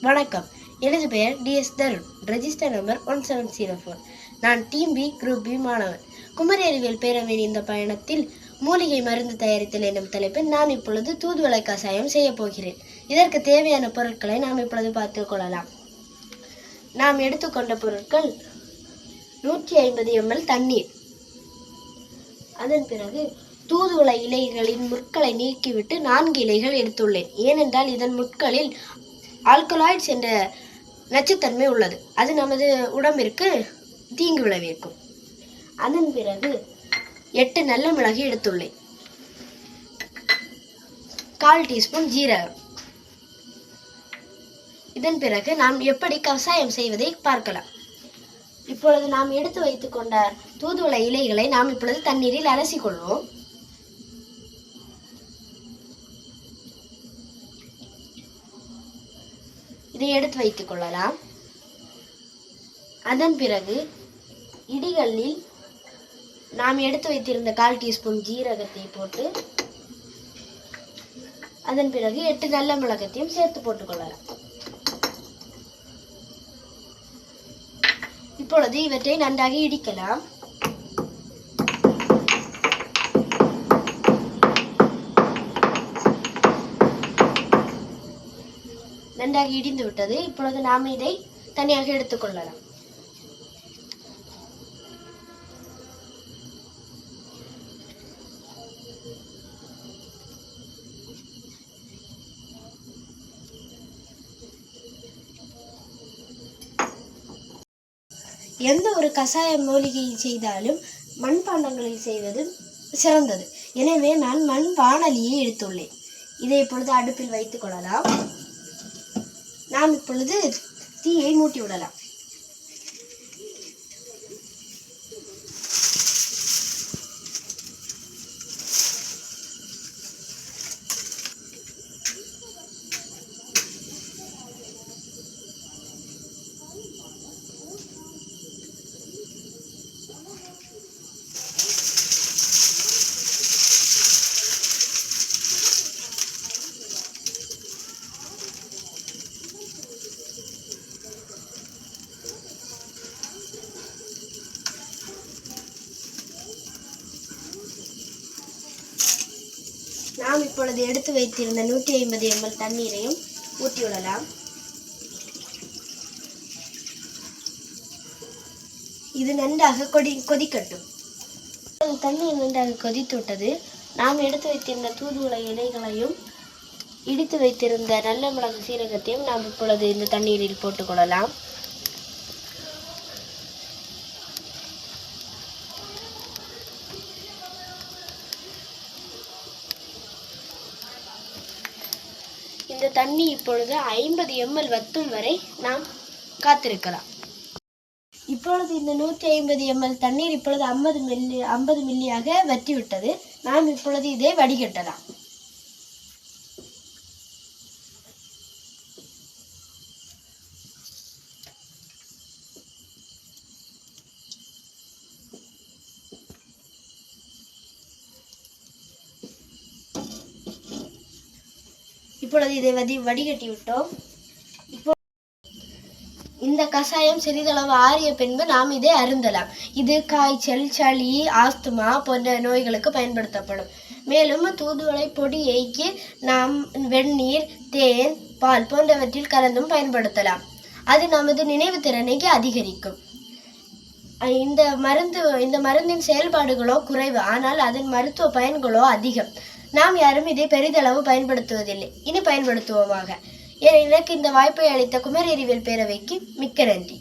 வணக்கம், எனது பெயர் DS தருண். Register number 1704. நான் டீம் பி குரூப் பி மாணவன். குமரி அறிவியல் பேரவையின் இந்த பயணத்தில் மூலிகை மருந்து தயாரித்தல் என்னும் தலைப்பில் நான் இப்பொழுது தூதுவளை கசாயம் செய்ய போகிறேன். இதற்கு தேவையான பொருட்களை நாம் இப்பொழுது பார்த்துக் கொள்ளலாம். நாம் எடுத்துக்கொண்ட பொருட்கள் 150 ml தண்ணீர், அதன் பிறகு தூதுவளை இலைகளின் முட்களை நீக்கிவிட்டு 4 இலைகள் எடுத்துள்ளேன். ஏனென்றால் இதன் முட்களில் ஆல்கலாய்ட்ஸ் என்ற நச்சுத்தன்மை உள்ளது. அது நமது உடம்பிற்கு தீங்கு விளைவிக்கும். அதன் பிறகு 8 நல்ல மிளகு எடுத்துள்ளேன், 1/4 டீஸ்பூன் ஜீரகம். இதன் பிறகு நாம் எப்படி கசாயம் செய்வதை பார்க்கலாம். இப்பொழுது நாம் எடுத்து வைத்துக் கொண்ட தூதுவளை இலைகளை நாம் இப்பொழுது தண்ணீரில் அலசிக் கொள்வோம். இதை எடுத்து வைத்துக் கொள்ளலாம். அதன் பிறகு இடிகளில் நாம் எடுத்து வைத்திருந்த 1/4 டீஸ்பூன் ஜீரகத்தை போட்டு அதன் பிறகு 8 நல்ல மிளகத்தையும் சேர்த்து போட்டுக் கொள்ளலாம். இப்பொழுது இவற்றை நன்றாக இடிக்கலாம். நன்றாக இடிந்து விட்டது. இப்பொழுது நாம் இதை தனியாக எடுத்துக்கொள்ளலாம். எந்த ஒரு கசாய மூலிகையை செய்தாலும் மண்பாண்டங்களில் செய்வது சிறந்தது. எனவே நான் மண் வாணலியை எடுத்துள்ளேன். இதை இப்பொழுது அடுப்பில் வைத்துக் கொள்ளலாம். நாம் இப்பொழுது தீயை மூட்டி விடலாம். நாம் இப்பொழுது எடுத்து வைத்திருந்த 150 ml தண்ணீரையும் ஊற்றிவிடலாம். இது நன்றாக கொதிக்கட்டும். தண்ணீர் நன்றாக கொதித்து விட்டது. நாம் எடுத்து வைத்திருந்த தூதுவளை இலைகளையும் இடித்து வைத்திருந்த நல்ல மிளகு சீரகத்தையும் நாம் இப்பொழுது இந்த தண்ணீரில் போட்டுக்கொள்ளலாம். இந்த தண்ணி இப்பொழுது 50 ml வத்தும் வரை நாம் காத்திருக்கலாம். இப்பொழுது இந்த 150 ml தண்ணீர் இப்பொழுது 50 மில்லியாக வற்றிவிட்டது. நாம் இப்பொழுது இதை வடிகட்டலாம். இப்பொழுது இதை வடிகட்டி விட்டோம். இப்போ இந்த கசாயம் சிறிதளவு ஆறிய பின்பு நாம் இதை அருந்தலாம். இது காய்ச்சல், சளி, ஆஸ்துமா போன்ற நோய்களுக்கு பயன்படுத்தப்படும். மேலும் தூதுவளை பொடியைக்கு நாம் வெந்நீர், தேன், பால் போன்றவற்றில் கலந்தும் பயன்படுத்தலாம். அது நமது நினைவு திறனைக்கு அதிகரிக்கும். இந்த மருந்தின் செயல்பாடுகளோ குறைவு, ஆனால் அதன் மருத்துவ பயன்களோ அதிகம். நாம் யாரும் இதை பெரிதளவு பயன்படுத்துவதில்லை. இனி பயன்படுத்துவோமாக. எனக்கு இந்த வாய்ப்பை அளித்த குமரி அறிவியல் பேரவைக்கு மிக்க நன்றி.